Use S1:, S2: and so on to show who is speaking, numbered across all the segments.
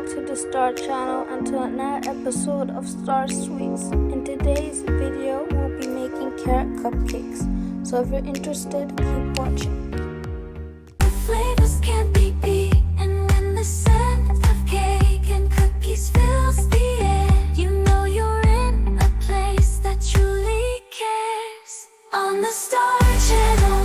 S1: back to the Star channel and to another episode of Star Sweets. In today's video, we'll be making carrot cupcakes. So if you're interested, keep watching.
S2: The flavors can't be beat, and when the scent of cake and cookies fills the air, you know you're in a place that truly cares. On the Star channel,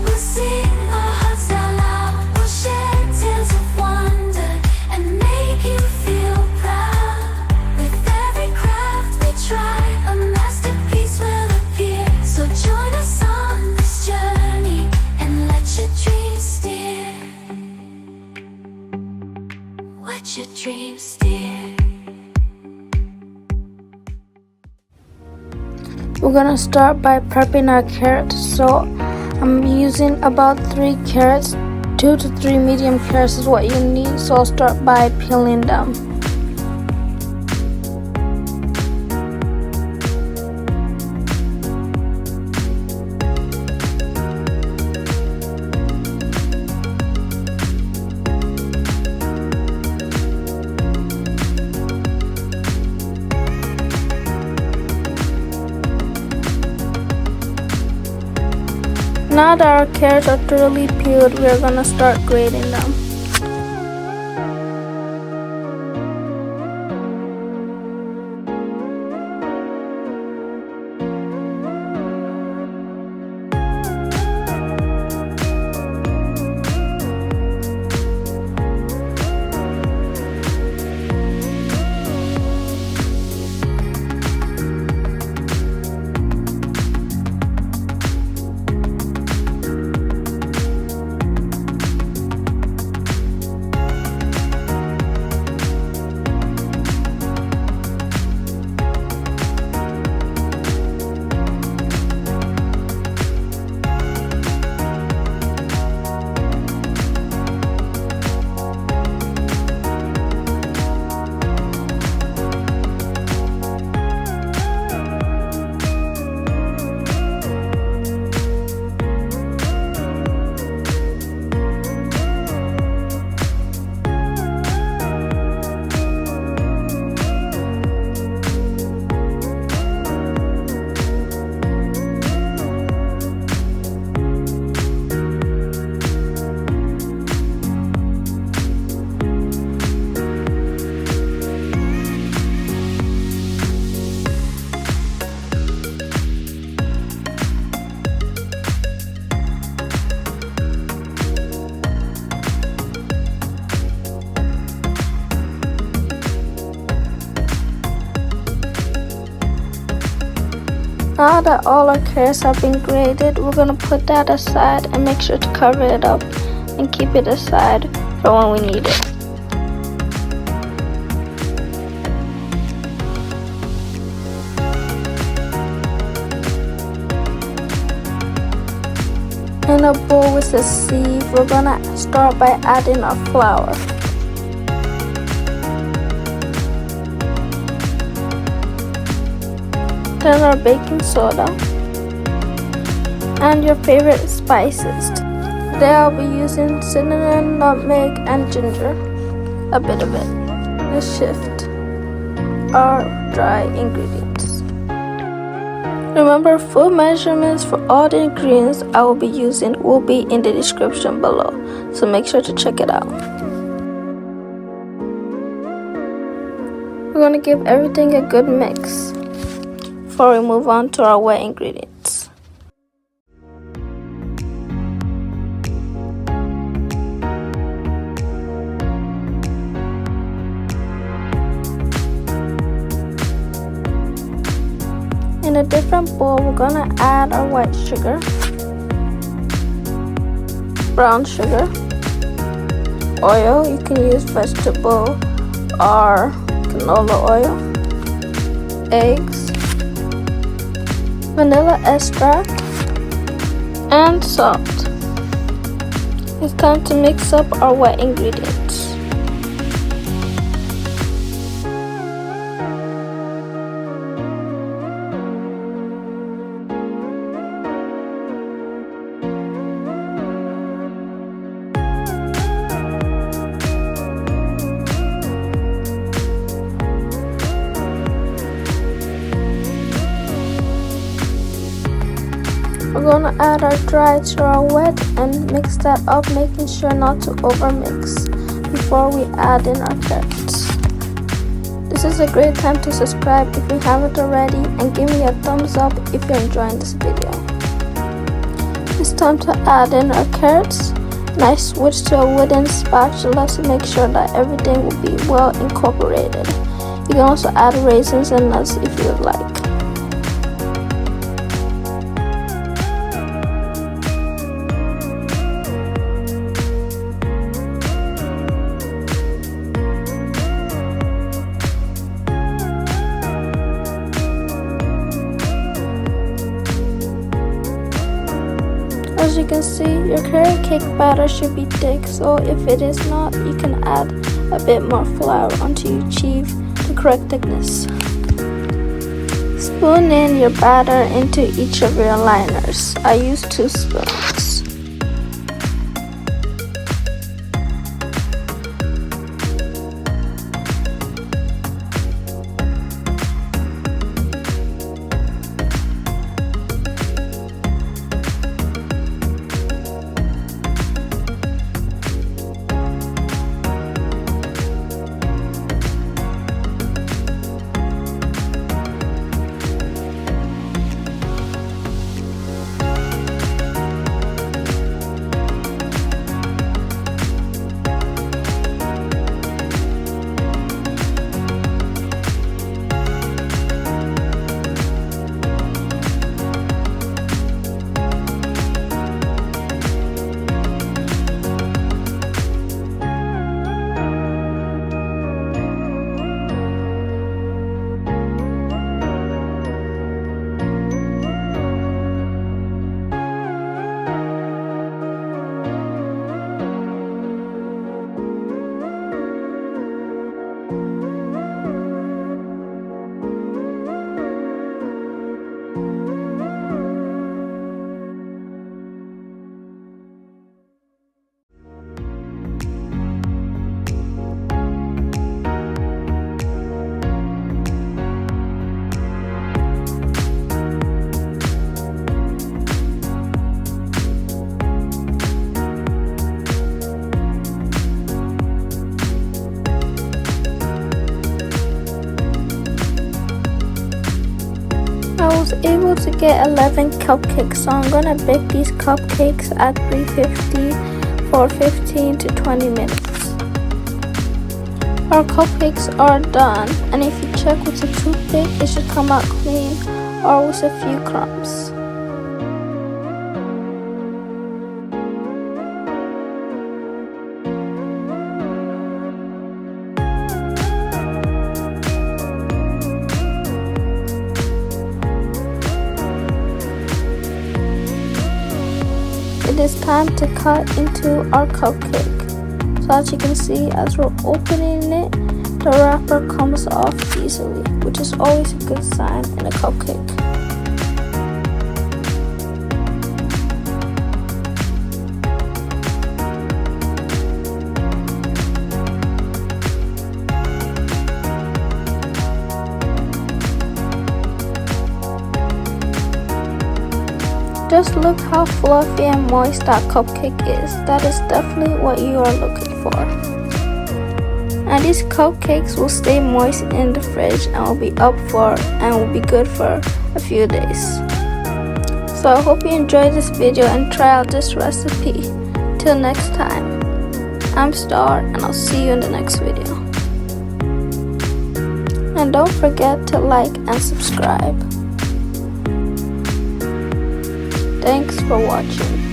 S2: we'll sing our hearts out loud. We'll share tales of wonder and make you feel proud. With every craft we try, a masterpiece will appear. So join us on this journey and let your dreams steer. Let your dreams steer.
S1: We're gonna start by prepping our carrots. So I'm using about 3 carrots. 2 to 3 medium carrots is what you need. So I'll start by peeling them. Now that our carrots are thoroughly peeled, we're gonna start grating them. Now that all our carrots have been grated, we're going to put that aside and make sure to cover it up and keep it aside for when we need it. In a bowl with a sieve, we're going to start by adding our flour. Then our baking soda and your favorite spices. Today I'll be using cinnamon, nutmeg, and ginger, a bit of it. Let's shift our dry ingredients. Remember, full measurements for all the ingredients I will be using will be in the description below, so make sure to check it out. We're going to give everything a good mix before we move on to our wet ingredients. In a different bowl, we're gonna add our white sugar, brown sugar, oil. You can use vegetable or canola oil, eggs, vanilla extract, and salt. It's time to mix up our wet ingredients. We're gonna add our dry to our wet and mix that up, making sure not to overmix before we add in our carrots. This is a great time to subscribe if you haven't already, and give me a thumbs up if you're enjoying this video. It's time to add in our carrots, and I switched to a wooden spatula to make sure that everything will be well incorporated. You can also add raisins and nuts if you would like. As you can see, your carrot cake batter should be thick, so if it is not, you can add a bit more flour until you achieve the correct thickness. Spoon in your batter into each of your liners. I use 2 spoons. I was able to get 11 cupcakes, so I'm gonna bake these cupcakes at 350 for 15 to 20 minutes. Our cupcakes are done, and if you check with a toothpick, it should come out clean or with a few crumbs. It is time to cut into our cupcake. So as you can see, as we're opening it, the wrapper comes off easily, which is always a good sign in a cupcake. Just look how fluffy and moist that cupcake is. That is definitely what you are looking for. And these cupcakes will stay moist in the fridge and will be will be good for a few days. So I hope you enjoyed this video and try out this recipe. Till next time, I'm Star, and I'll see you in the next video. And don't forget to like and subscribe. Thanks for watching.